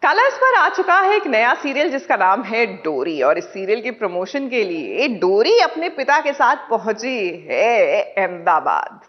Colours पर आ चुका है एक नया सीरियल जिसका नाम है डोरी। और इस सीरियल के प्रमोशन के लिए डोरी अपने पिता के साथ पहुंची है अहमदाबाद।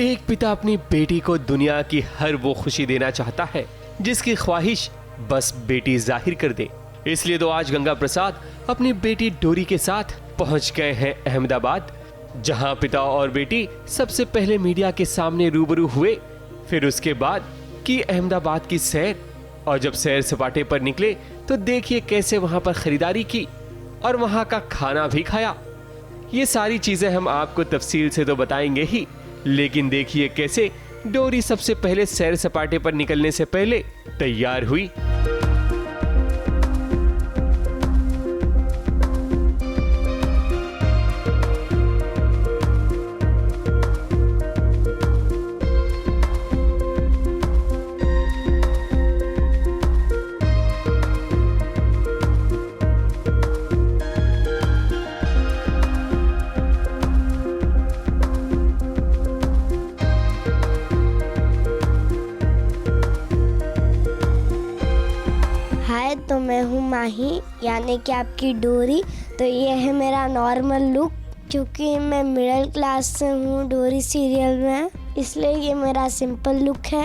एक पिता अपनी बेटी को दुनिया की हर वो खुशी देना चाहता है जिसकी ख्वाहिश बस बेटी जाहिर कर दे। इसलिए तो आज गंगा प्रसाद अपनी बेटी डोरी के साथ पहुंच गए हैं अहमदाबाद, जहां पिता और बेटी सबसे पहले मीडिया के सामने रूबरू हुए। फिर उसके बाद की अहमदाबाद की सैर, और जब सैर सपाटे पर निकले तो देखिए कैसे वहां पर खरीदारी की और वहां का खाना भी खाया। ये सारी चीजें हम आपको तफसील से तो बताएंगे ही, लेकिन देखिए कैसे डोरी सबसे पहले सैर सपाटे पर निकलने से पहले तैयार हुई। हाय, तो मैं हूँ माही यानी कि आपकी डोरी। तो ये है मेरा नॉर्मल लुक, क्योंकि मैं मिडिल क्लास से हूँ डोरी सीरियल में, इसलिए ये मेरा सिंपल लुक है।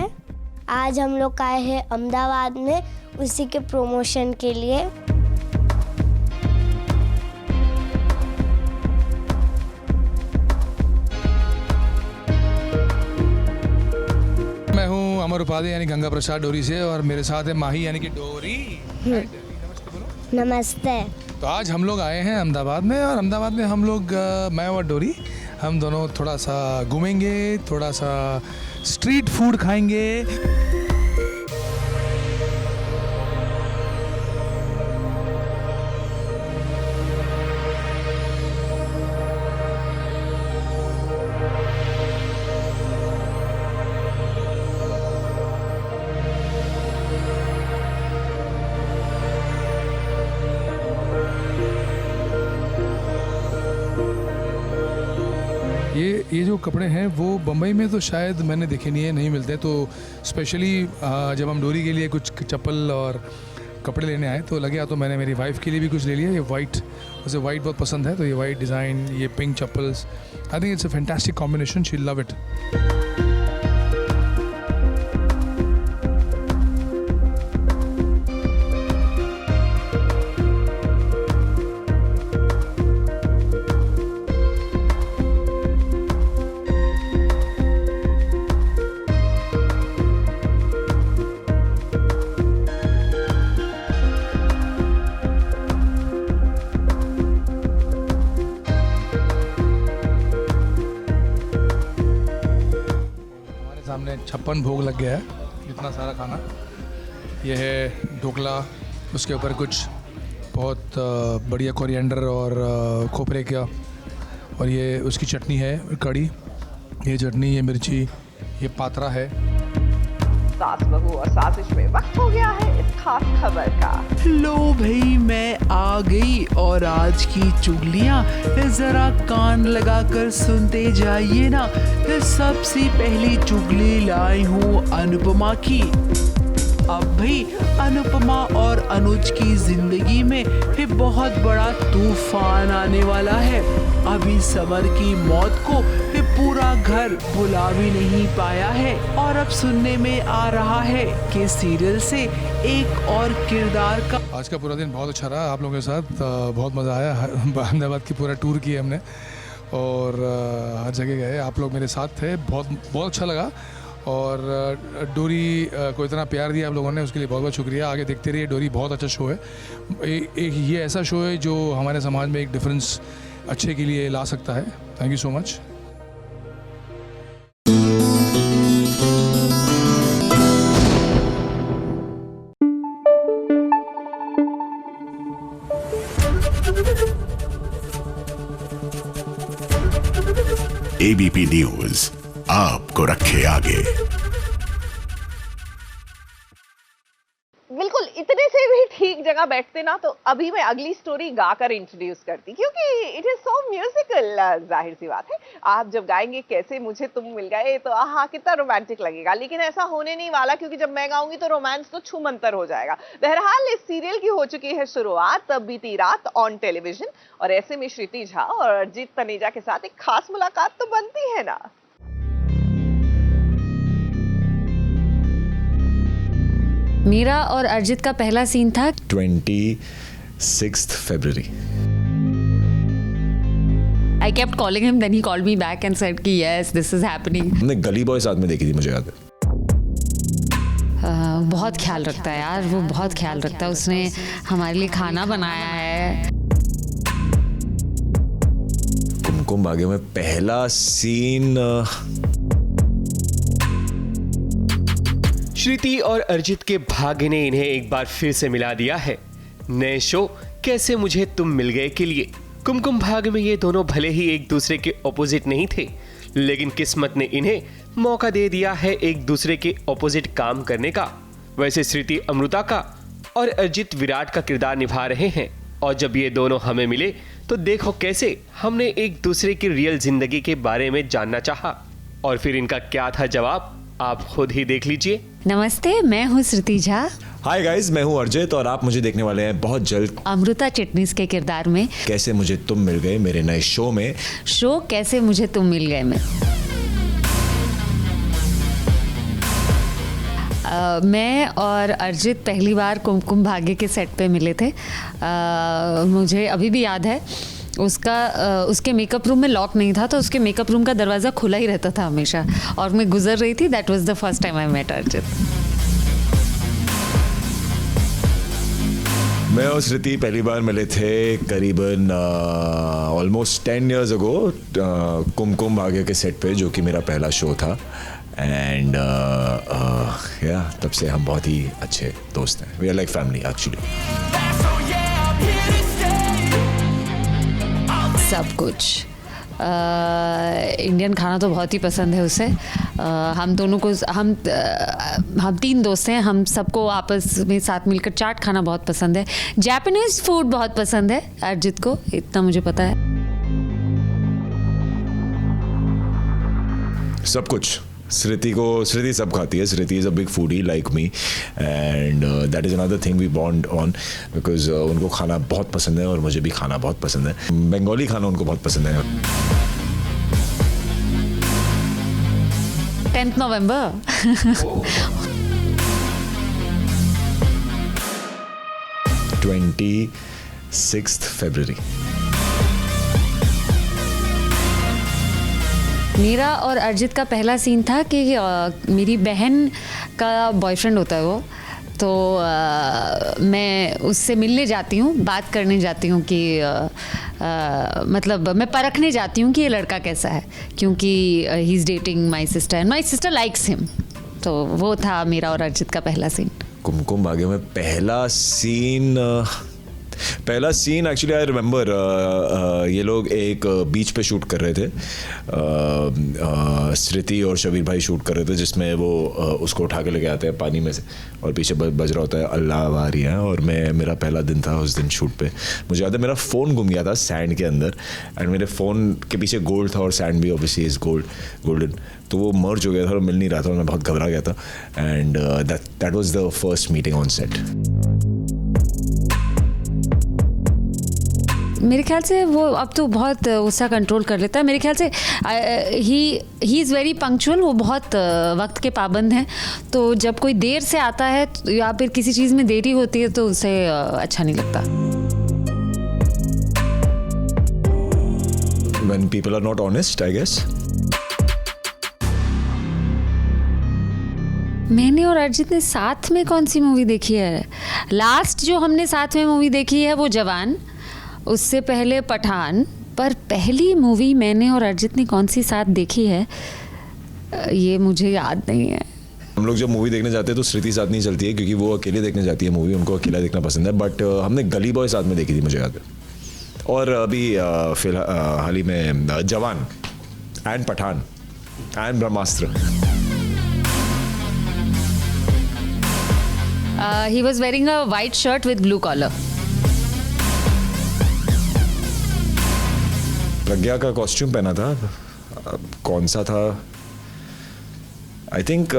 आज हम लोग आए हैं अहमदाबाद में उसी के प्रमोशन के लिए। मैं हूँ अमर उपाध्याय यानी गंगा प्रसाद डोरी से, और मेरे साथ है माही यानी कि डोरी। नमस्ते। तो आज हम लोग आए हैं अहमदाबाद में, और अहमदाबाद में हम लोग मैं और डोरी हम दोनों थोड़ा सा घूमेंगे, थोड़ा सा स्ट्रीट फूड खाएंगे। ये जो कपड़े हैं वो बम्बई में तो शायद मैंने देखे नहीं मिलते। तो स्पेशली जब हम डोरी के लिए कुछ चप्पल और कपड़े लेने आए तो लगे, तो मैंने मेरी वाइफ के लिए भी कुछ ले लिया। ये वाइट, उसे वाइट बहुत पसंद है, तो ये वाइट डिज़ाइन, ये pink chappals, I think it's a fantastic combination, she love it. सामने 56 भोग लग गया है, इतना सारा खाना। ये है ढोकला, उसके ऊपर कुछ बहुत बढ़िया कोरिएंडर और खोपरे का, और ये उसकी चटनी है कड़ी, ये चटनी, ये मिर्ची, ये पात्रा है। सास बहू और साजिश में वक्त हो गया है इस खास खबर का। लो भाई, मैं आ गई और आज की चुगलियाँ जरा कान लगाकर सुनते जाइए ना। सबसे पहली चुगली लाई हूँ अनुपमा की। अब भाई अनुपमा और अनुज की जिंदगी में एक बहुत बड़ा तूफान आने वाला है। अभी समर की मौत को पूरा घर भुला भी नहीं पाया है, और अब सुनने में आ रहा है कि सीरियल से एक और किरदार का। आज का पूरा दिन बहुत अच्छा रहा आप लोगों के साथ, बहुत मज़ा आया। अहमदाबाद की पूरा टूर किया हमने, और हर जगह गए, आप लोग मेरे साथ थे, बहुत बहुत अच्छा लगा। और डोरी को इतना प्यार दिया आप लोगों ने, उसके लिए बहुत बहुत शुक्रिया। आगे देखते रहिए, डोरी बहुत अच्छा शो है। एक ये ऐसा शो है जो हमारे समाज में एक डिफरेंस अच्छे के लिए ला सकता है। Thank you so much. ABP news आपको रखे आगे। बिल्कुल, इतने से भी ठीक जगह बैठते ना तो अभी मैं अगली स्टोरी गाकर इंट्रोड्यूस करती, क्योंकि इट इज सो म्यूजिकल। जाहिर सी बात है, आप जब गाएंगे कैसे मुझे तुम मिल गए तो आहा कितना रोमांटिक लगेगा, लेकिन ऐसा होने नहीं वाला, क्योंकि जब मैं गाऊंगी तो रोमांस तो छूमंतर हो जाएगा। बहरहाल इस सीरियल की हो चुकी है शुरुआत तब बीती रात ऑन टेलीविजन, और ऐसे में श्रुति झा और अरिजीत तनेजा के साथ एक खास मुलाकात तो बनती है ना। मेरा और अरिजीत का पहला सीन था 26th February. I kept calling him, then he called me back and said कि yes, this is happening. हमने गली बॉय साथ में देखी थी, मुझे याद है। बहुत ख्याल रखता है यार, वो बहुत ख्याल रखता है। उसने हमारे लिए खाना बनाया है। कुमकुम भाग्य में पहला सीन श्रुति और अरिजीत के भाग्य ने इन्हें एक बार फिर से मिला दिया है नए शो कैसे मुझे तुम मिल गए के लिए। कुमकुम भाग्य में ये दोनों भले ही एक दूसरे के ऑपोजिट नहीं थे, लेकिन किस्मत ने इन्हें मौका दे दिया है एक दूसरे के ऑपोजिट काम करने का। वैसे श्रुति अमृता का और अरिजीत विराट का किरदार निभा रहे हैं, और जब ये दोनों हमें मिले तो देखो कैसे हमने एक दूसरे की रियल जिंदगी के बारे में जानना चाहा, और फिर इनका क्या था जवाब आप खुद ही देख लीजिए। नमस्ते, मैं हूँ श्रुति झा। हाय गाइस, मैं हूँ अरिजीत और आप मुझे देखने वाले हैं बहुत जल्द अमृता चिटनीस के किरदार में कैसे मुझे तुम मिल गए, मेरे नए शो में। शो कैसे मुझे तुम मिल गए में मैं और अरिजीत पहली बार कुमकुम भाग्य के सेट पे मिले थे। मुझे अभी भी याद है उसके मेकअप रूम में लॉक नहीं था, तो उसके मेकअप रूम का दरवाज़ा खुला ही रहता था हमेशा, और मैं गुजर रही थी। That was the first time I met Arijit. मैं और श्रुति पहली बार मिले थे करीबन almost 10 years ago Kumkum Bhagya के सेट पे, जो कि मेरा पहला शो था। एंड तब से हम बहुत ही अच्छे दोस्त हैं। We are like family actually. सब कुछ इंडियन खाना तो बहुत ही पसंद है उसे। हम दोनों को हम 3 दोस्त हैं, हम सबको आपस में साथ मिलकर चाट खाना बहुत पसंद है। जापानीज फूड बहुत पसंद है अरिजीत को, इतना मुझे पता है। सब कुछ श्रुति सब खाती है। Shruti is a big foodie like me, and that is another thing we bond on, because उनको खाना बहुत पसंद है और मुझे भी खाना बहुत पसंद है। बंगाली खाना उनको बहुत पसंद है। 10th November 26th February। मेरा और अरिजीत का पहला सीन था कि मेरी बहन का बॉयफ्रेंड होता है वो, तो मैं उससे मिलने जाती हूँ, बात करने जाती हूँ कि मतलब मैं परखने जाती हूँ कि ये लड़का कैसा है, क्योंकि he is dating my sister and my sister likes him. तो वो था मेरा और अरिजीत का पहला सीन। कुमकुम भाग्य में पहला सीन एक्चुअली आई रिमेंबर, ये लोग एक बीच पे शूट कर रहे थे। श्रुति और शबीर भाई शूट कर रहे थे, जिसमें वो उसको उठा के लेके आते हैं पानी में से, और पीछे बज रहा होता है अल्लाह वारी है। और मेरा पहला दिन था उस दिन शूट पे। मुझे याद है मेरा फ़ोन गुम गया था सैंड के अंदर, एंड मेरे फ़ोन के पीछे गोल्ड था, और सैंड भी ऑब्वियसली इज़ गोल्डन, तो वो मर्ज हो गया था और मिल नहीं रहा था, और मैं बहुत घबरा गया था। And that was the first meeting on set. मेरे ख्याल से वो अब तो बहुत उसका कंट्रोल कर लेता है। मेरे ख्याल से ही इज़ वेरी पंक्चुअल, वो बहुत वक्त के पाबंद हैं। तो जब कोई देर से आता है या फिर किसी चीज़ में देरी होती है तो उसे अच्छा नहीं लगता। When people are not honest, I guess. मैंने और अरिजीत ने साथ में कौन सी मूवी देखी है? लास्ट जो हमने साथ में मूवी देखी है वो जवान, उससे पहले पठान। पर पहली मूवी मैंने और अरिजीत ने कौन सी साथ देखी है ये मुझे याद नहीं है। हम लोग जब मूवी देखने जाते हैं तो श्रुति साथ नहीं चलती है, क्योंकि वो अकेले देखने जाती है मूवी, उनको अकेला देखना पसंद है। बट हमने गली बॉय साथ में देखी थी, मुझे याद है। और अभी फिलहाल हाल ही में Jawan and Pathaan and Brahmastra. He was wearing a white shirt with blue collar. Pragya का कॉस्ट्यूम पहना था, कौन सा था? आई थिंक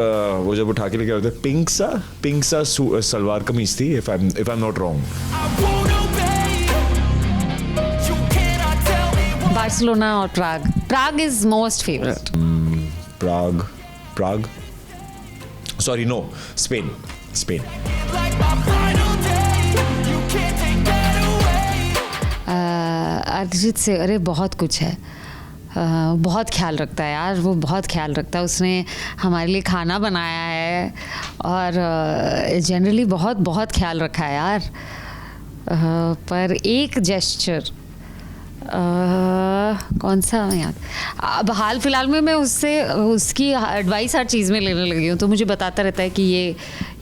वो जब उठा के लेके आते पिंक सा सलवार कमीज थी, if I am not wrong. Barcelona और Prague is most favourite. Prague sorry no Spain. Arijit से अरे बहुत कुछ है। बहुत ख्याल रखता है यार, वो बहुत ख्याल रखता है। उसने हमारे लिए खाना बनाया है और जनरली बहुत बहुत ख्याल रखा है यार। पर एक जेस्चर कौन सा याद, अब हाल फिलहाल में मैं उसकी एडवाइस हर चीज़ में लेने लगी हूँ। तो मुझे बताता रहता है कि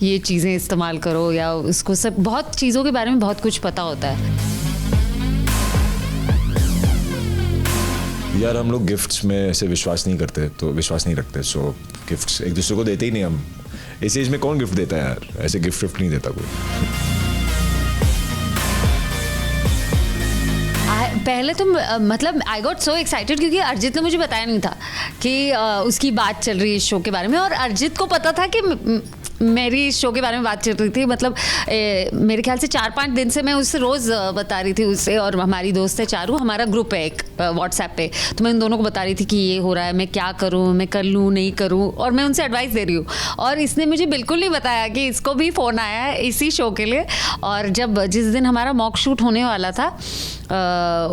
ये चीज़ें इस्तेमाल करो, या उसको सब बहुत चीज़ों के बारे में बहुत कुछ पता होता है। यार हम लोग गिफ्ट्स में ऐसे विश्वास नहीं करते, तो विश्वास नहीं रखते, सो गिफ्ट्स एक दूसरे को देते ही नहीं हम। इस एज में कौन गिफ्ट देता है यार, ऐसे गिफ्ट नहीं देता कोई। पहले तो मतलब आई गॉट सो एक्साइटेड क्योंकि अरिजीत ने मुझे बताया नहीं था कि उसकी बात चल रही है इस शो के बारे में, और अरिजीत को पता था कि मेरी इस शो के बारे में बात चल रही थी। मतलब मेरे ख्याल से 4-5 दिन से मैं उससे रोज़ बता रही थी उससे, और हमारी दोस्त है चारू, हमारा ग्रुप है एक व्हाट्सएप पे, तो मैं उन दोनों को बता रही थी कि ये हो रहा है, मैं क्या करूँ, मैं कर लूँ नहीं करूँ, और मैं उनसे एडवाइस दे रही हूँ। और इसने मुझे बिल्कुल नहीं बताया कि इसको भी फ़ोन आया है इसी शो के लिए। और जिस दिन हमारा मॉक शूट होने वाला था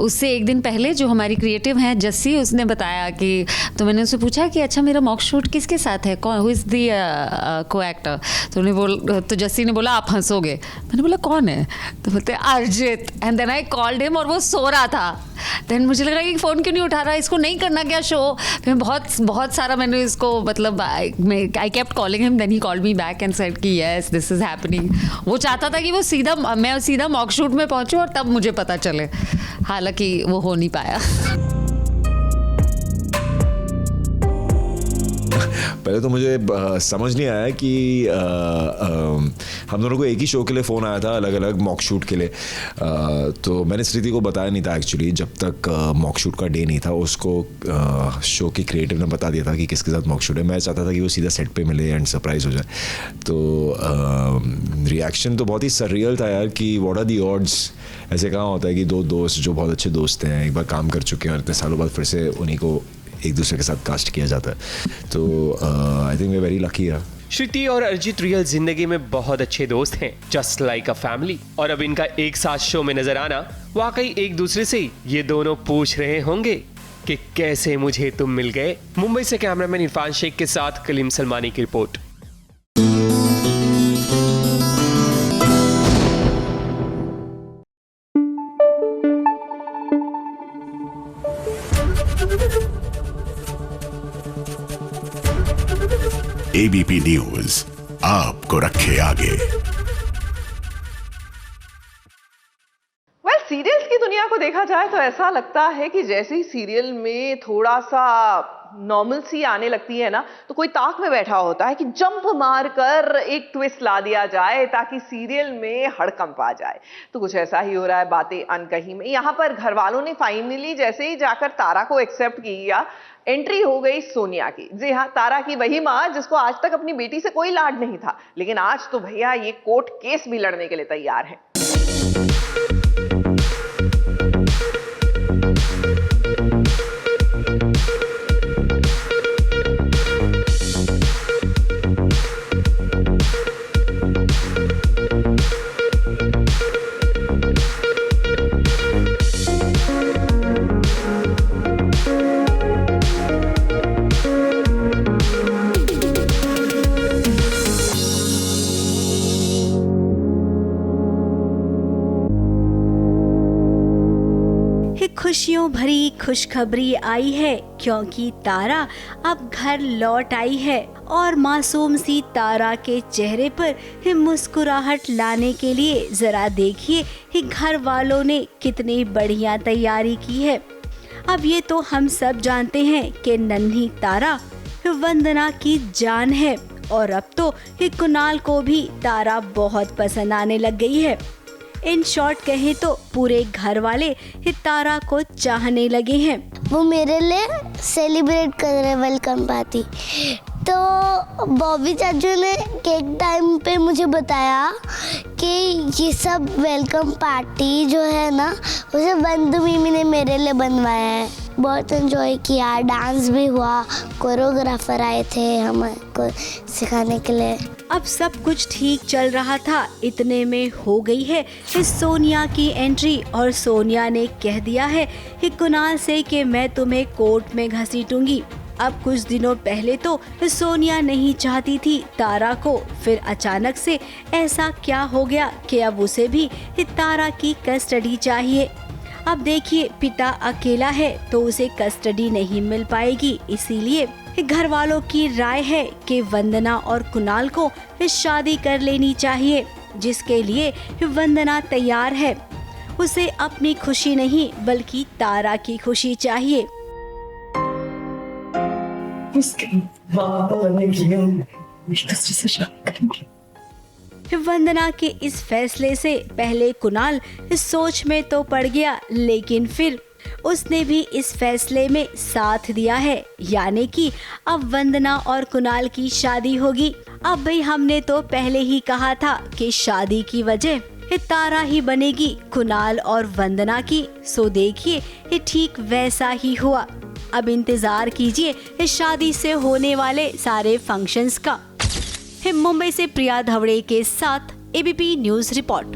उससे एक दिन पहले जो हमारी क्रिएटिव हैं जस्सी, उसने बताया कि, तो मैंने उससे पूछा कि अच्छा मेरा मॉक शूट किसके साथ है, कौन हु इज़ द को एक्टर? तो जस्सी ने बोला आप हंसोगे। मैंने बोला कौन है? तो बोलते Arijit. And then I called him और वो सो रहा था। देन मुझे लगा कि फ़ोन क्यों नहीं उठा रहा, इसको नहीं करना क्या शो? फिर बहुत सारा मैंने इसको मतलब I kept calling him, then he called me back and said कि यस दिस इज़ हैपनिंग। वो चाहता था कि मैं सीधा मॉक शूट में पहुंचूं और तब मुझे पता चले, हालांकि वो हो नहीं पाया। पहले तो मुझे समझ नहीं आया कि हम दोनों को एक ही शो के लिए फ़ोन आया था, अलग अलग मॉक शूट के लिए। तो मैंने स्थिति को बताया नहीं था एक्चुअली, जब तक मॉक शूट का डे नहीं था। उसको शो की क्रिएटिव ने बता दिया था कि किसके साथ मॉक शूट है। मैं चाहता था कि वो सीधा सेट पे मिले एंड सरप्राइज़ हो जाए। तो रिएक्शन तो बहुत ही सररियल था यार कि व्हाट आर दी ऑड्स। ऐसे कहाँ होता है कि दो दोस्त जो बहुत अच्छे दोस्त हैं, एक बार काम कर चुके हैं और इतने सालों बाद फिर से उन्हीं को एक दूसरे के साथ कास्ट किया जाता है। तो I think we very lucky है। श्रुति और अरिजीत रियल जिंदगी में बहुत अच्छे दोस्त हैं, जस्ट लाइक अ फैमिली। और अब इनका एक साथ शो में नजर आना, वाकई एक दूसरे से ये दोनों पूछ रहे होंगे कि कैसे मुझे तुम मिल गए। मुंबई से कैमरामैन इरफान शेख के साथ कलीम सलमानी की रिपोर्ट। एबीपी न्यूज आपको रखे आगे। सीरियल्स की दुनिया को देखा जाए तो ऐसा लगता है कि जैसे ही सीरियल में थोड़ा सा नॉर्मल सी आने लगती है ना, तो कोई ताक में बैठा होता है कि जंप मारकर एक ट्विस्ट ला दिया जाए ताकि सीरियल में हड़कंप आ जाए। तो कुछ ऐसा ही हो रहा है बातें अनकही में। यहाँ पर घर वालों ने फाइनली जैसे ही जाकर तारा को एक्सेप्ट किया, एंट्री हो गई सोनिया की। जी हाँ, तारा की वही माँ जिसको आज तक अपनी बेटी से कोई लाड नहीं था, लेकिन आज तो भैया ये कोर्ट केस भी लड़ने के लिए तैयार है। खुशियों भरी खुशखबरी आई है क्योंकि तारा अब घर लौट आई है और मासूम सी तारा के चेहरे पर मुस्कुराहट लाने के लिए जरा देखिए कि घर वालों ने कितनी बढ़िया तैयारी की है। अब ये तो हम सब जानते हैं कि नन्ही तारा वंदना की जान है और अब तो कुणाल को भी तारा बहुत पसंद आने लग गई है। इन शॉर्ट कहें तो पूरे घर वाले तारा को चाहने लगे हैं। वो मेरे लिए सेलिब्रेट कर रहे वेलकम पार्टी। तो बॉबी चाचू ने केक टाइम पे मुझे बताया कि ये सब वेलकम पार्टी जो है ना उसे बंधु मिमी ने मेरे लिए बनवाया है। बहुत एंजॉय किया, डांस भी हुआ, कोरियोग्राफर आए थे हमको सिखाने के लिए। अब सब कुछ ठीक चल रहा था, इतने में हो गई है सोनिया की एंट्री और सोनिया ने कह दिया है कि कुणाल से कि मैं तुम्हें कोर्ट में घसीटूंगी। अब कुछ दिनों पहले तो सोनिया नहीं चाहती थी तारा को, फिर अचानक से ऐसा क्या हो गया कि अब उसे भी तारा की कस्टडी चाहिए। अब देखिए पिता अकेला है तो उसे कस्टडी नहीं मिल पाएगी, इसीलिए घर वालों की राय है कि वंदना और कुणाल को शादी कर लेनी चाहिए, जिसके लिए वंदना तैयार है। उसे अपनी खुशी नहीं बल्कि तारा की खुशी चाहिए। वंदना के इस फैसले से पहले कुणाल सोच में तो पड़ गया, लेकिन फिर उसने भी इस फैसले में साथ दिया है, यानी कि अब वंदना और कुणाल की शादी होगी। अब भाई हमने तो पहले ही कहा था कि शादी की वजह तारा ही बनेगी कुणाल और वंदना की, सो देखिए ठीक वैसा ही हुआ। अब इंतजार कीजिए शादी से होने वाले सारे फंक्शंस का। मुंबई से प्रिया धवड़े के साथ ABP news report.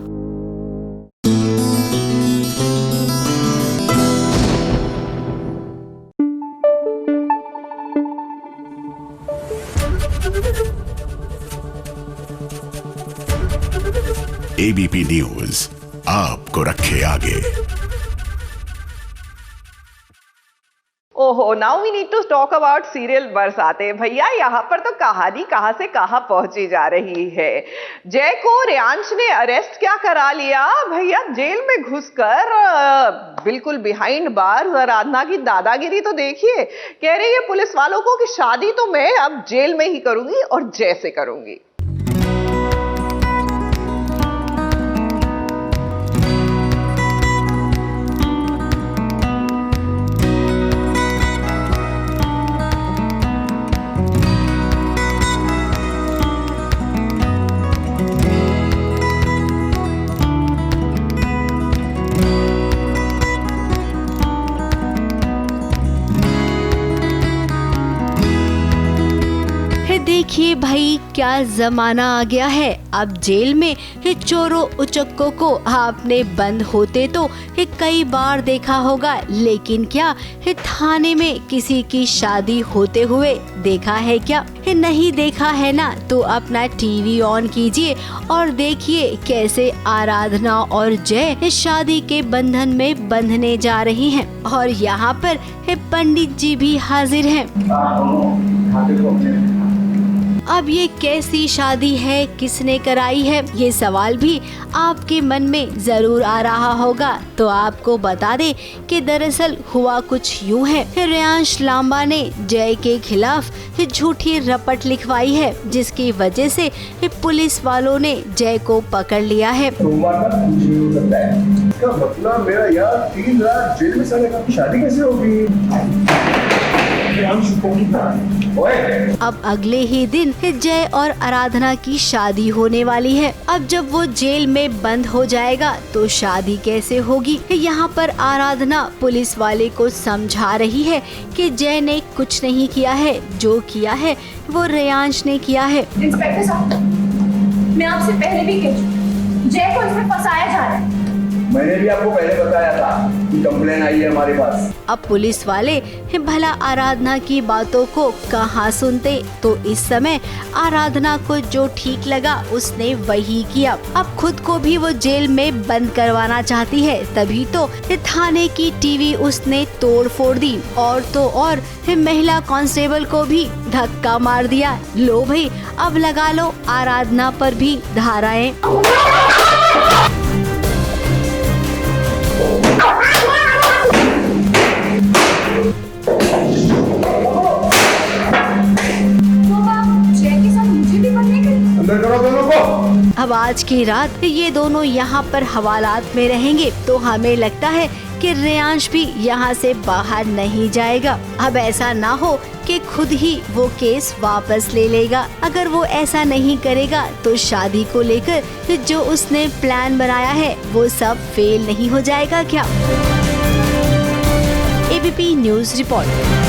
ABP news आपको रखे आगे। ओहो, now we need to talk about serial Barsatein. भैया यहाँ पर तो कहानी कहाँ से कहाँ पहुंची जा रही है। जय को रेयांश ने अरेस्ट क्या करा लिया भैया, जेल में घुसकर बिल्कुल बिहाइंड बार आराधना की दादागिरी तो देखिए। कह रही है पुलिस वालों को कि शादी तो मैं अब जेल में ही करूंगी और जैसे करूंगी। देखिए भाई क्या जमाना आ गया है। अब जेल में चोरों उचक्कों को आपने बंद होते तो कई बार देखा होगा, लेकिन क्या थाने में किसी की शादी होते हुए देखा है क्या? नहीं देखा है ना, तो अपना टीवी ऑन कीजिए और देखिए कैसे आराधना और जय शादी के बंधन में बंधने जा रही हैं और यहाँ पर पंडित जी भी हाजिर हैं। अब ये कैसी शादी है, किसने कराई है, ये सवाल भी आपके मन में जरूर आ रहा होगा। तो आपको बता दें कि दरअसल हुआ कुछ यूँ है, रेयांश लांबा ने जय के खिलाफ झूठी रपट लिखवाई है, जिसकी वजह से पुलिस वालों ने जय को पकड़ लिया है। मतलब मेरा यार 3 रात जेल में साले की शादी कैसे होगी? अब अगले ही दिन जय और आराधना की शादी होने वाली है। अब जब वो जेल में बंद हो जाएगा तो शादी कैसे होगी? यहाँ पर आराधना पुलिस वाले को समझा रही है कि जय ने कुछ नहीं किया है, जो किया है वो रेयांश ने किया है। इंस्पेक्टर साहब, मैं आपसे पहले भी कह चुकी, जय को इसमें फंसाया जा रहा है। मैंने भी आपको पहले बताया था कि कंप्लेन आई है हमारे पास। अब पुलिस वाले भला आराधना की बातों को कहाँ सुनते, तो इस समय आराधना को जो ठीक लगा उसने वही किया। अब खुद को भी वो जेल में बंद करवाना चाहती है, तभी तो थाने की टीवी उसने तोड़ फोड़ दी और तो और महिला कांस्टेबल को भी धक्का मार दिया। लो भाई, अब लगा लो आराधना पर भी धाराएं। अंदर करो दोनों को। अब आज की रात ये दोनों यहाँ पर हवालात में रहेंगे, तो हमें लगता है कि रेयांश भी यहाँ से बाहर नहीं जाएगा। अब ऐसा ना हो कि खुद ही वो केस वापस ले लेगा। अगर वो ऐसा नहीं करेगा तो शादी को लेकर जो उसने प्लान बनाया है वो सब फेल नहीं हो जाएगा क्या? ABP news report.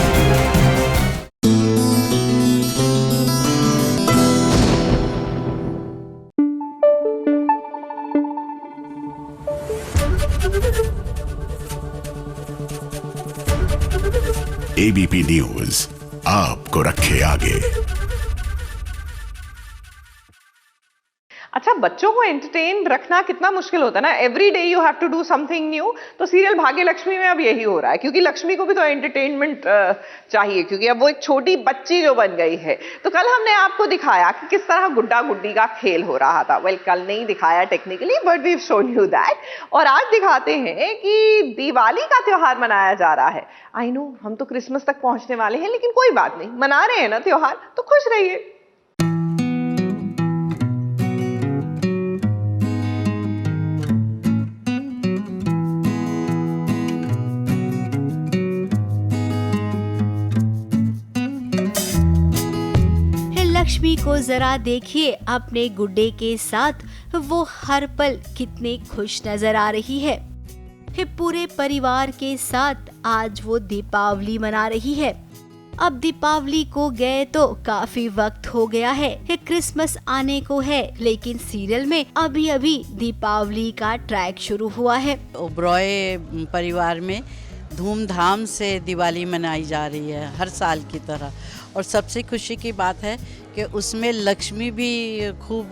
ABP news आपको रखे आगे। अच्छा, बच्चों को एंटरटेन रखना कितना मुश्किल होता है ना। Every day you have to do something new. तो सीरियल भाग्य लक्ष्मी में अब यही हो रहा है, क्योंकि लक्ष्मी को भी तो एंटरटेनमेंट चाहिए, क्योंकि अब वो एक छोटी बच्ची जो बन गई है। तो कल हमने आपको दिखाया कि किस तरह गुड्डा गुड्डी का खेल हो रहा था। वेल, कल नहीं दिखाया technically, but we have shown you that. और आज दिखाते हैं कि दिवाली का त्योहार मनाया जा रहा है। आई नो हम तो क्रिसमस तक पहुंचने वाले हैं, लेकिन कोई बात नहीं, मना रहे हैं ना त्योहार, तो खुश रहिए। लक्ष्मी को जरा देखिए अपने गुड्डे के साथ, वो हर पल कितने खुश नजर आ रही है। पूरे परिवार के साथ आज वो दीपावली मना रही है। अब दीपावली को गए तो काफी वक्त हो गया है, क्रिसमस आने को है, लेकिन सीरियल में अभी अभी दीपावली का ट्रैक शुरू हुआ है। ओबरॉय परिवार में धूमधाम से दिवाली मनाई जा रही है हर साल की तरह, और सबसे खुशी की बात है कि उसमें लक्ष्मी भी खूब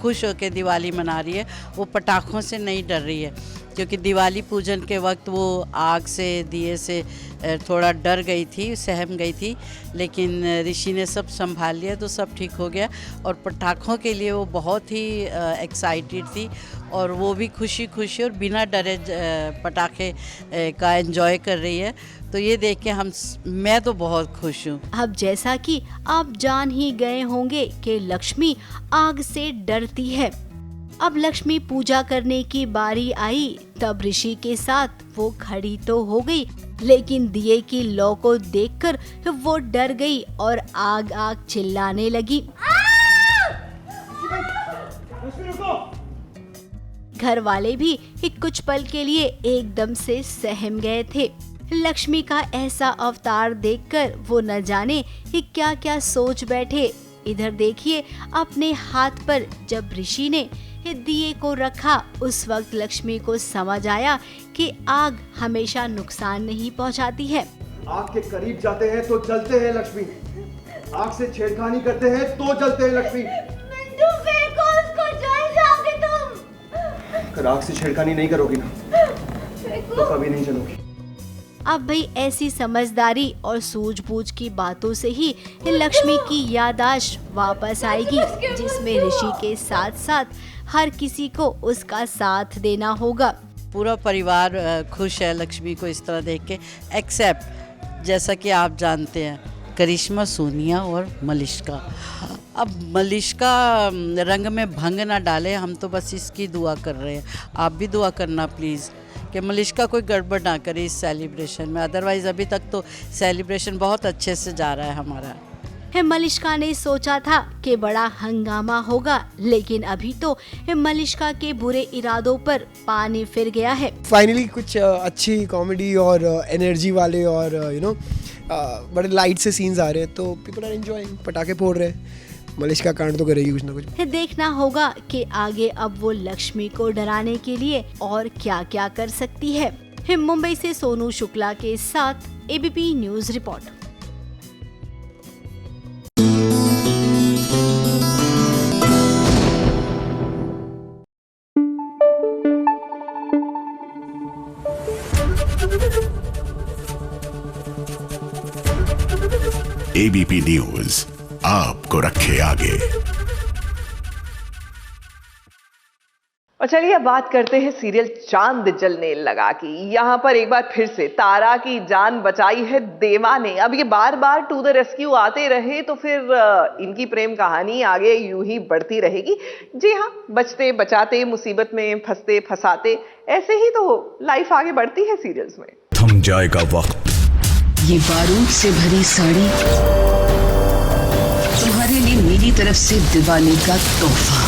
खुश होकर दिवाली मना रही है। वो पटाखों से नहीं डर रही है, क्योंकि दिवाली पूजन के वक्त वो आग से, दिए से थोड़ा डर गई थी, सहम गई थी, लेकिन ऋषि ने सब संभाल लिया तो सब ठीक हो गया। और पटाखों के लिए वो बहुत ही एक्साइटेड थी, और वो भी खुशी खुशी और बिना डरे पटाखे का एंजॉय कर रही है। तो ये देख के मैं तो बहुत खुश हूँ। अब जैसा कि आप जान ही गए होंगे कि लक्ष्मी आग से डरती है। अब लक्ष्मी पूजा करने की बारी आई, तब ऋषि के साथ वो खड़ी तो हो गई, लेकिन दिए की लौ को देखकर वो डर गई और आग आग चिल्लाने लगी। घर वाले भी कुछ पल के लिए एकदम से सहम गए थे। लक्ष्मी का ऐसा अवतार देखकर वो न जाने क्या क्या सोच बैठे। इधर देखिए, अपने हाथ पर जब ऋषि ने दिए को रखा, उस वक्त लक्ष्मी को समझ आया कि आग हमेशा नुकसान नहीं पहुंचाती है। आग के करीब जाते हैं तो जलते हैं लक्ष्मी, आग से छेड़खानी करते हैं तो जलते हैं लक्ष्मी। उसको जल जाओगे तुम। अगर आग से छेड़खानी नहीं करोगी ना तो कभी नहीं जलोगी। अब भाई ऐसी समझदारी और सूझबूझ की बातों से ही लक्ष्मी की याददाश्त वापस आएगी, जिसमें ऋषि के साथ साथ हर किसी को उसका साथ देना होगा। पूरा परिवार खुश है लक्ष्मी को इस तरह देख के, एक्सेप्ट जैसा कि आप जानते हैं करिश्मा, सोनिया और मलिष्का। अब मलिष्का रंग में भंग ना डाले, हम तो बस इसकी दुआ कर रहे हैं। आप भी दुआ करना प्लीज़ कि मलिष्का कोई गड़बड़ ना करे इस सेलिब्रेशन में। अदरवाइज़ अभी तक तो सेलिब्रेशन बहुत अच्छे से जा रहा है हमारा। मलिष्का ने सोचा था कि बड़ा हंगामा होगा, लेकिन अभी तो मलिष्का के बुरे इरादों पर पानी फिर गया है। फाइनली कुछ अच्छी कॉमेडी और एनर्जी वाले और बड़े लाइट से सीन्स आ रहे हैं, तो पीपल आर एंजॉयिंग। पटाखे फोड़ रहे हैं, मलिष्का कांड तो करेगी कुछ ना कुछ। देखना होगा कि आगे अब वो लक्ष्मी को डराने के लिए और क्या क्या कर सकती है। मुंबई से सोनू शुक्ला के साथ ABP news report. ABP news आपको रखे आगे। और चलिए अब बात करते हैं सीरियल चांद जलने लगा की। यहाँ पर एक बार फिर से तारा की जान बचाई है देवा ने। अब ये बार बार टू द रेस्क्यू आते रहे तो फिर इनकी प्रेम कहानी आगे यूं ही बढ़ती रहेगी। जी हाँ, बचते बचाते, मुसीबत में फंसते फंसाते, ऐसे ही तो लाइफ आगे बढ़ती है सीरियल्स में। थम जाएगा वक्त। ये बारूद से भरी साड़ी तुम्हारे लिए मेरी तरफ से दिवाली का तोहफा।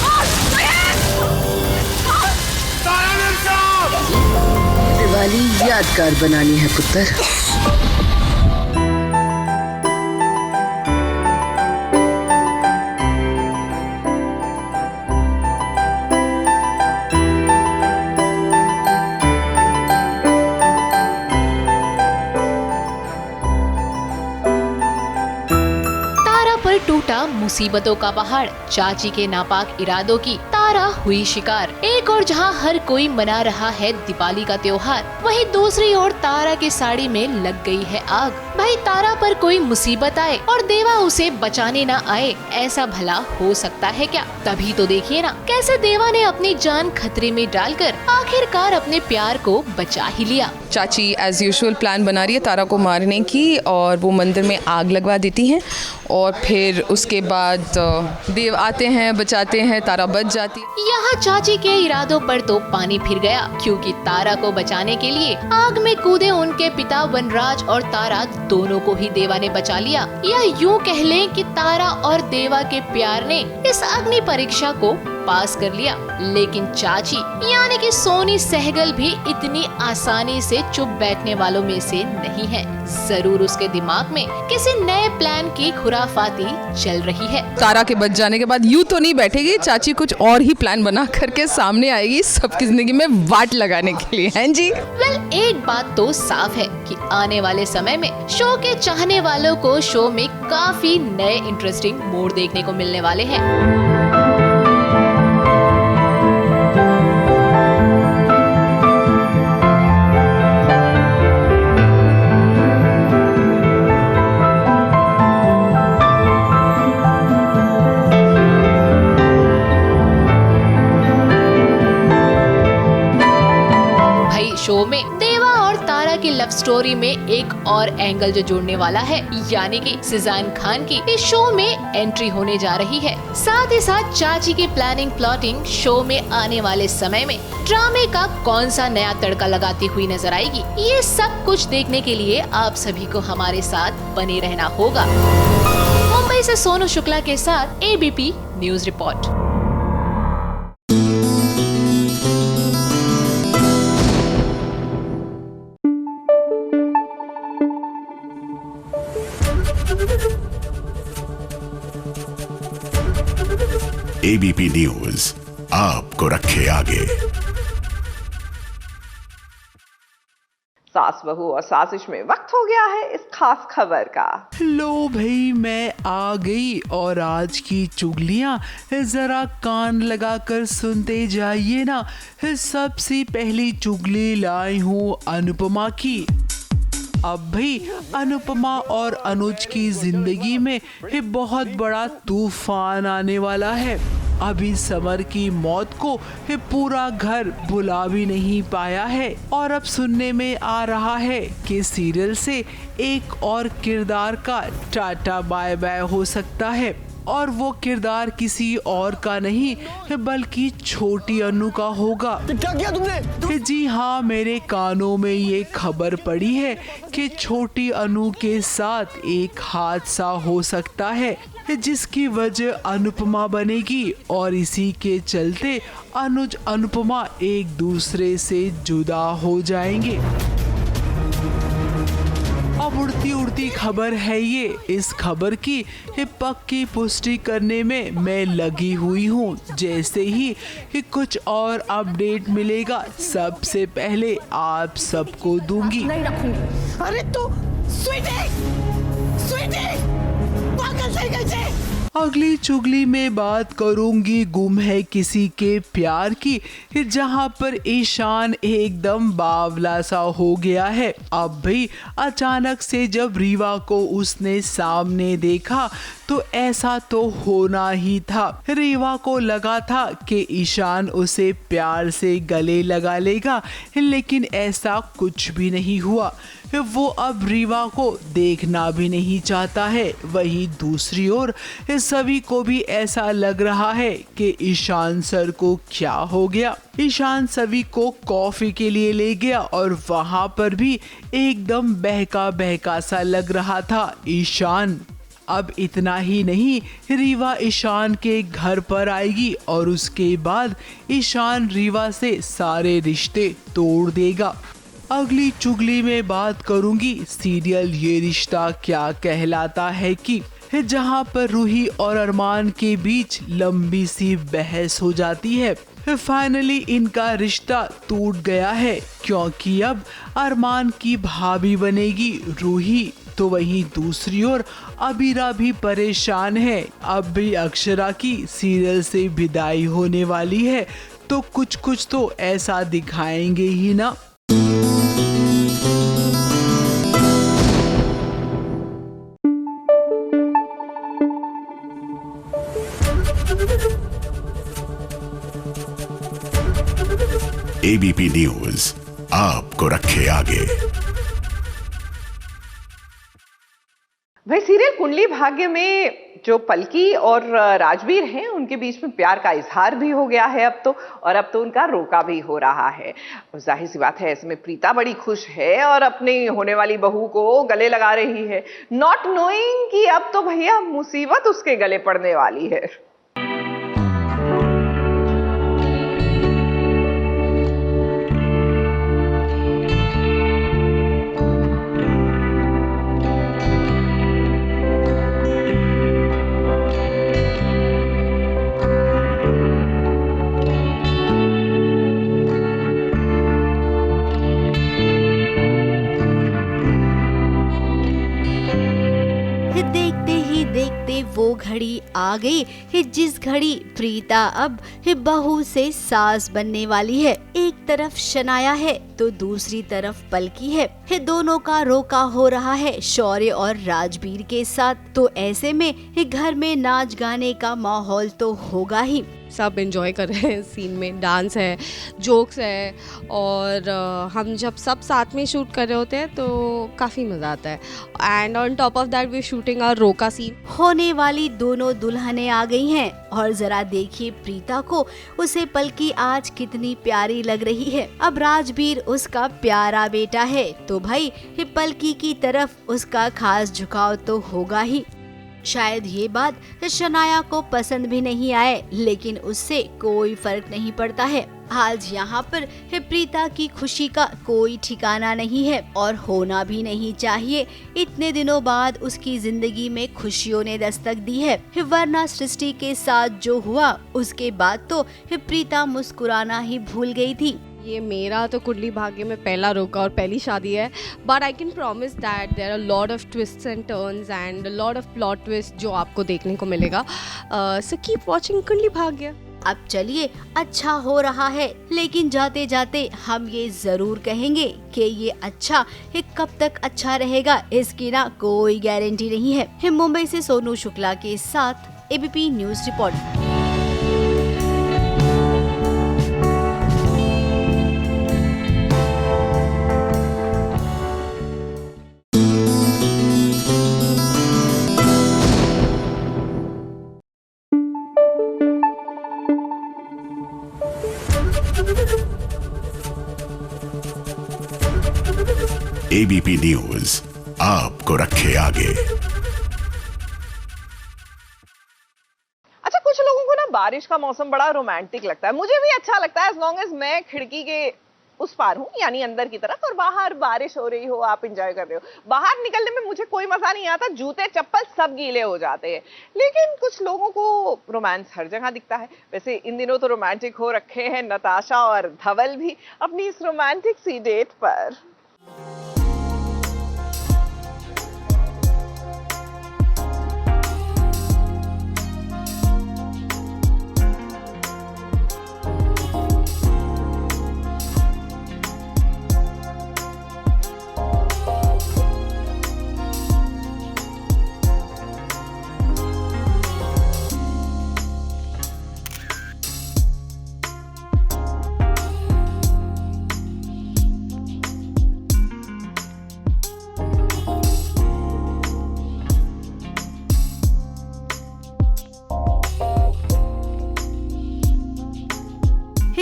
दिवाली यादगार बनानी है पुत्र। टूटा मुसीबतों का पहाड़, चाची के नापाक इरादों की तारा हुई शिकार। एक और जहां हर कोई मना रहा है दिवाली का त्योहार, वहीं दूसरी ओर तारा की साड़ी में लग गई है आग। भाई तारा पर कोई मुसीबत आए और देवा उसे बचाने ना आए, ऐसा भला हो सकता है क्या? तभी तो देखिए ना कैसे देवा ने अपनी जान खतरे में डालकर आखिरकार अपने प्यार को बचा ही लिया। चाची एज यूजुअल प्लान बना रही है तारा को मारने की, और वो मंदिर में आग लगवा देती हैं और फिर उसके बाद देव आते हैं, बचाते हैं, तारा बच जाती। यहाँ चाची के इरादों पर तो पानी फिर गया, क्योंकि तारा को बचाने के लिए आग में कूदे उनके पिता वनराज और तारा दोनों को ही देवा ने बचा लिया। या यूँ कह लें कि तारा और देवा के प्यार ने इस अग्नि परीक्षा को पास कर लिया। लेकिन चाची यानी कि सोनी सहगल भी इतनी आसानी से चुप बैठने वालों में से नहीं है। जरूर उसके दिमाग में किसी नए प्लान की खुराफाती चल रही है। तारा के बच जाने के बाद यूं तो नहीं बैठेगी चाची, कुछ और ही प्लान बना करके सामने आएगी सबकी जिंदगी में वाट लगाने के लिए। हैं जी? एक बात तो साफ है कि आने वाले समय में शो के चाहने वालों को शो में काफी नए इंटरेस्टिंग मोड़ देखने को मिलने वाले हैं। शो में देवा और तारा की लव स्टोरी में एक और एंगल जो जोड़ने वाला है, यानी कि सिजान खान की इस शो में एंट्री होने जा रही है। साथ ही साथ चाची की प्लानिंग प्लॉटिंग शो में आने वाले समय में ड्रामे का कौन सा नया तड़का लगाती हुई नजर आएगी, ये सब कुछ देखने के लिए आप सभी को हमारे साथ बने रहना होगा। मुंबई से सोनू शुक्ला के साथ ABP news report. ABP news आपको रखे आगे। सास बहू और साजिश में वक्त हो गया है इस खास खबर का। लो भाई मैं आ गई और आज की चुगलियां जरा कान लगाकर सुनते जाइए ना। सबसे पहली चुगली लाई हूँ अनुपमा की। अब भाई अनुपमा और अनुज की जिंदगी में एक बहुत बड़ा तूफान आने वाला है। अभी समर की मौत को पूरा घर भुला भी नहीं पाया है और अब सुनने में आ रहा है कि सीरियल से एक और किरदार का टाटा बाय बाय हो सकता है, और वो किरदार किसी और का नहीं बल्कि छोटी अनु का होगा। क्या किया तुमने? जी हाँ, मेरे कानों में ये खबर पड़ी है कि छोटी अनु के साथ एक हादसा हो सकता है जिसकी वजह अनुपमा बनेगी और इसी के चलते अनुज अनुपमा एक दूसरे से जुदा हो जाएंगे। अब उड़ती उड़ती खबर है ये। इस खबर की पक्की पुष्टि करने में मैं लगी हुई हूँ। जैसे ही कुछ और अपडेट मिलेगा सबसे पहले आप सबको दूंगी। नहीं रखूंगी। अरे तू स्वीटी, पागल થઈ ગઈ છે। अगली चुगली में बात करूंगी गुम है किसी के प्यार की, जहां पर ईशान एकदम बावला सा हो गया है। अब भी अचानक से जब रीवा को उसने सामने देखा तो ऐसा तो होना ही था। रीवा को लगा था कि ईशान उसे प्यार से गले लगा लेगा, लेकिन ऐसा कुछ भी नहीं हुआ। वो अब रीवा को देखना भी नहीं चाहता है। वहीं दूसरी ओर सभी को भी ऐसा लग रहा है कि ईशान सर को क्या हो गया। ईशान सभी को कॉफी के लिए ले गया और वहां पर भी एकदम बहका बहका सा लग रहा था ईशान। अब इतना ही नहीं, रीवा ईशान के घर पर आएगी और उसके बाद ईशान रीवा से सारे रिश्ते तोड़ देगा। अगली चुगली में बात करूंगी सीरियल ये रिश्ता क्या कहलाता है की, जहां पर रूही और अरमान के बीच लंबी सी बहस हो जाती है। फाइनली इनका रिश्ता टूट गया है, क्योंकि अब अरमान की भाभी बनेगी रूही। तो वहीं दूसरी ओर अबीरा भी परेशान है। अब भी अक्षरा की सीरियल से विदाई होने वाली है, तो कुछ तो ऐसा दिखाएंगे ही ना। एबीपी न्यूज आपको रखे आगे। भाई सीरियल कुंडली भाग्य में जो पलकी और राजवीर हैं उनके बीच में प्यार का इजहार भी हो गया है अब तो, और अब तो उनका रोका भी हो रहा है। जाहिर सी बात है ऐसे में प्रीता बड़ी खुश है और अपनी होने वाली बहू को गले लगा रही है, नॉट नोइंग कि अब तो भैया मुसीबत उसके गले पड़ने वाली है। वो घड़ी आ गई जिस घड़ी प्रीता अब बहू से सास बनने वाली है। एक तरफ शनाया है तो दूसरी तरफ पलकी है। दोनों का रोका हो रहा है शौर्य और राजवीर के साथ। तो ऐसे में घर में नाच गाने का माहौल तो होगा ही। सब एंजॉय कर रहे हैं सीन में, डांस है, जोक्स है, और हम जब सब साथ में शूट कर रहे होते हैं तो काफ़ी मज़ा आता है। And on top of that we shooting our roka scene. होने वाली दोनों दुल्हनें आ गई हैं और जरा देखिए प्रीता को, उसे पलकी आज कितनी प्यारी लग रही है। अब राजवीर उसका प्यारा बेटा है तो भाई पलकी की तरफ उसका खास झुकाव तो होगा ही। शायद ये बात शनाया को पसंद भी नहीं आए, लेकिन उससे कोई फर्क नहीं पड़ता है। आज यहाँ पर प्रीता की खुशी का कोई ठिकाना नहीं है और होना भी नहीं चाहिए। इतने दिनों बाद उसकी जिंदगी में खुशियों ने दस्तक दी है, वरना सृष्टि के साथ जो हुआ उसके बाद तो प्रीता मुस्कुराना ही भूल गई थी। ये मेरा तो कुंडली भाग्य में पहला रोका और पहली शादी है, but I can promise that there are lot of twists and turns and lot of plot twist जो आपको देखने को मिलेगा। So keep watching Kundali Bhagya. अब चलिए, अच्छा हो रहा है, लेकिन जाते जाते हम ये जरूर कहेंगे कि ये अच्छा कब तक अच्छा रहेगा इसकी ना कोई गारंटी नहीं है। मुंबई से सोनू शुक्ला के साथ ABP news report. ABP news आपको रखे आगे। अच्छा, कुछ लोगों को ना बारिश का मौसम बड़ा रोमांटिक लगता है, मुझे भी अच्छा लगता है, एज लॉन्ग एज मैं खिड़की के उस पार हूँ यानी अंदर की तरफ, और बाहर बारिश हो रही हो, आप एंजॉय कर रहे हो। बाहर निकलने में मुझे कोई मजा नहीं आता, जूते चप्पल सब गीले हो जाते हैं। लेकिन कुछ लोगों को रोमांस हर जगह दिखता है। वैसे इन दिनों तो रोमांटिक हो रखे हैं नताशा और धवल भी अपनी इस रोमांटिक सी डेट पर।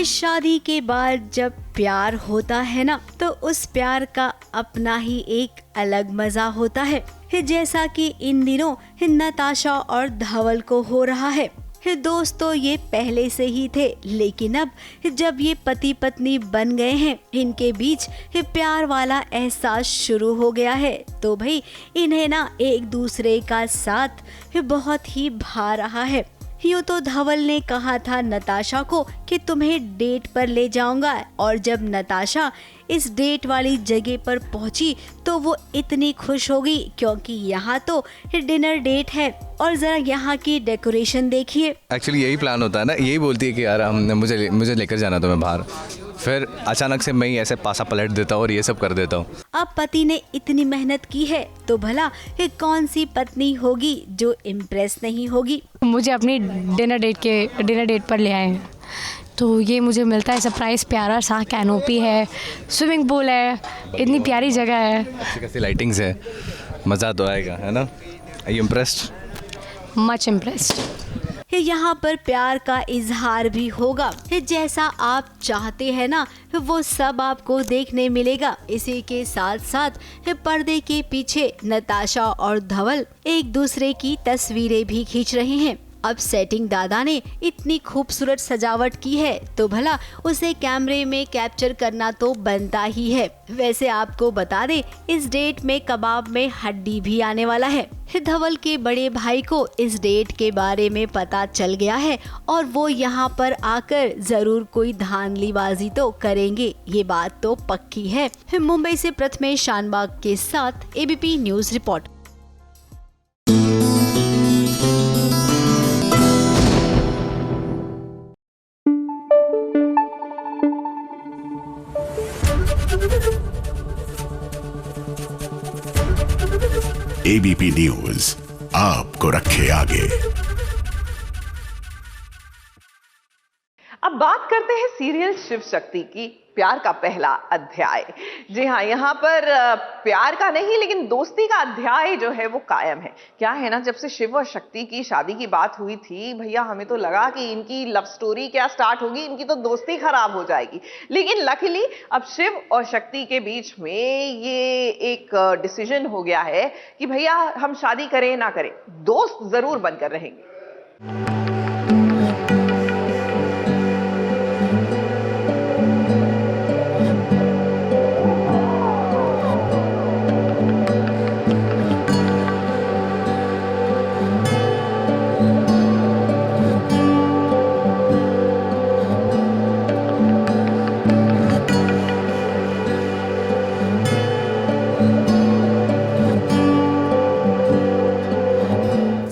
शादी के बाद जब प्यार होता है ना, तो उस प्यार का अपना ही एक अलग मजा होता है, जैसा कि इन दिनों नताशा और धवल को हो रहा है। दोस्तों ये पहले से ही थे, लेकिन अब जब ये पति पत्नी बन गए हैं, इनके बीच प्यार वाला एहसास शुरू हो गया है। तो भाई इन्हें ना एक दूसरे का साथ बहुत ही भा रहा है। यूँ तो धवल ने कहा था नताशा को कि तुम्हें डेट पर ले जाऊंगा, और जब नताशा इस डेट वाली जगह पर पहुंची तो वो इतनी खुश हो गई, क्योंकि यहाँ तो डिनर डेट है। और जरा यहाँ की डेकोरेशन देखिए। एक्चुअली यही प्लान होता है ना, यही बोलती है कि यार मुझे लेकर जाना तुम्हें बाहर, फिर अचानक से मैं ही ऐसे पासा पलट देता हूँ और ये सब कर देता हूँ। अब पति ने इतनी मेहनत की है तो भला ये कौन सी पत्नी होगी जो इम्प्रेस नहीं होगी। मुझे अपनी डिनर डेट पर ले आए हैं, तो ये मुझे मिलता है सरप्राइज। प्यारा सा कैनोपी है, स्विमिंग पूल है, इतनी प्यारी जगह है, अच्छी खासी लाइटिंग्स है, मज़ा तो आएगा, है ना। Are you impressed? Much impressed. यहाँ पर प्यार का इजहार भी होगा, जैसा आप चाहते हैं ना वो सब आपको देखने मिलेगा। इसी के साथ साथ पर्दे के पीछे नताशा और धवल एक दूसरे की तस्वीरें भी खींच रहे हैं। अब सेटिंग दादा ने इतनी खूबसूरत सजावट की है तो भला उसे कैमरे में कैप्चर करना तो बनता ही है। वैसे आपको बता दे, इस डेट में कबाब में हड्डी भी आने वाला है। धवल के बड़े भाई को इस डेट के बारे में पता चल गया है और वो यहाँ पर आकर जरूर कोई धांधलीबाजी तो करेंगे, ये बात तो पक्की है। मुंबई से प्रथमेश शानबाग के साथ ABP news report. ABP news आपको रखे आगे। अब बात करते हैं सीरियल शिव शक्ति की, प्यार का पहला अध्याय। जी हाँ, यहाँ पर प्यार का नहीं लेकिन दोस्ती का अध्याय जो है वो कायम है। क्या है ना, जब से शिव और शक्ति की शादी की बात हुई थी भैया, हमें तो लगा कि इनकी लव स्टोरी क्या स्टार्ट होगी, इनकी तो दोस्ती खराब हो जाएगी। लेकिन लकीली अब शिव और शक्ति के बीच में ये एक डिसीजन हो गया है कि भैया हम शादी करें ना करें, दोस्त जरूर बनकर रहेंगे।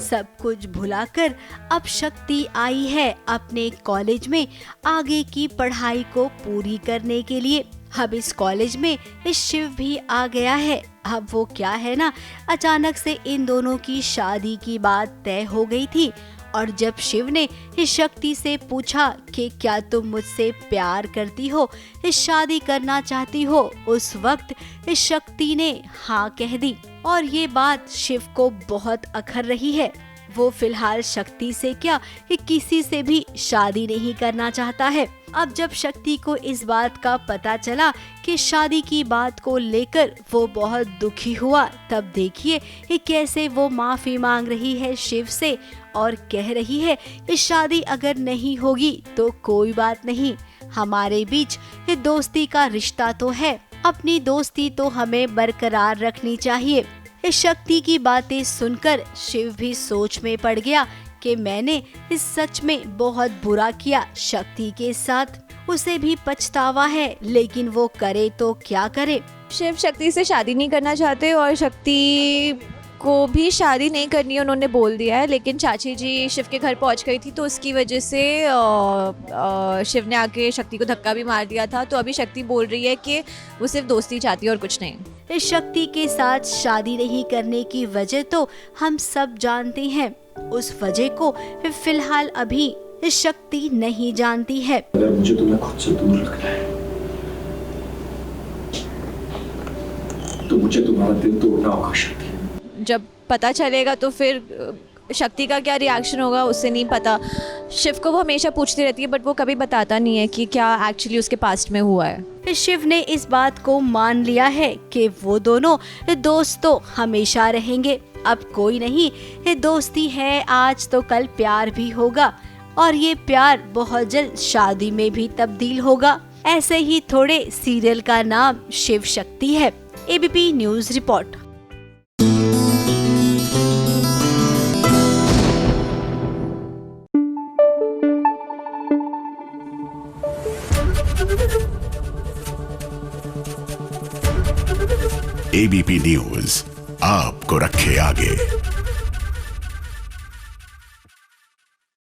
सब कुछ भुलाकर अब शक्ति आई है अपने कॉलेज में आगे की पढ़ाई को पूरी करने के लिए। अब इस कॉलेज में इस शिव भी आ गया है। अब वो क्या है ना, अचानक से इन दोनों की शादी की बात तय हो गई थी और जब शिव ने इस शक्ति से पूछा कि क्या तुम मुझसे प्यार करती हो, इस शादी करना चाहती हो, उस वक्त इस शक्ति ने हाँ कह दी और ये बात शिव को बहुत अखर रही है। वो फिलहाल शक्ति से क्या किसी से भी शादी नहीं करना चाहता है। अब जब शक्ति को इस बात का पता चला कि शादी की बात को लेकर वो बहुत दुखी हुआ, तब देखिए कैसे वो माफी मांग रही है शिव से और कह रही है इस शादी अगर नहीं होगी तो कोई बात नहीं, हमारे बीच ये दोस्ती का रिश्ता तो है, अपनी दोस्ती तो हमें बरकरार रखनी चाहिए। इस शक्ति की बातें सुनकर शिव भी सोच में पड़ गया कि मैंने इस सच में बहुत बुरा किया शक्ति के साथ। उसे भी पछतावा है, लेकिन वो करे तो क्या करे। शिव शक्ति से शादी नहीं करना चाहते और शक्ति को भी शादी नहीं करनी उन्होंने बोल दिया है, लेकिन चाची जी शिव के घर पहुंच गई थी तो उसकी वजह से शिव ने आके शक्ति को धक्का भी मार दिया था। तो अभी शक्ति बोल रही है कि वो सिर्फ दोस्ती चाहती है और कुछ नहीं। इस शक्ति के साथ शादी नहीं करने की वजह तो हम सब जानते हैं, उस वजह को फिलहाल अभी इस शक्ति नहीं जानती है। अगर मुझे तुम्हें खुद से दूर रखना है तो मुझे तुम्हारा दिल तोड़ना होगा शक्ति। जब पता चलेगा तो फिर शक्ति का क्या रिएक्शन होगा उससे नहीं पता। शिव को वो हमेशा पूछती रहती है बट वो कभी बताता नहीं है कि क्या एक्चुअली उसके पास्ट में हुआ है। शिव ने इस बात को मान लिया है कि वो दोनों दोस्त तो हमेशा रहेंगे। अब कोई नहीं, ये दोस्ती है आज तो कल प्यार भी होगा और ये प्यार बहुत जल्द शादी में भी तब्दील होगा। ऐसे ही थोड़े सीरियल का नाम शिव शक्ति है। ABP news report. ABP news आपको रखे आगे।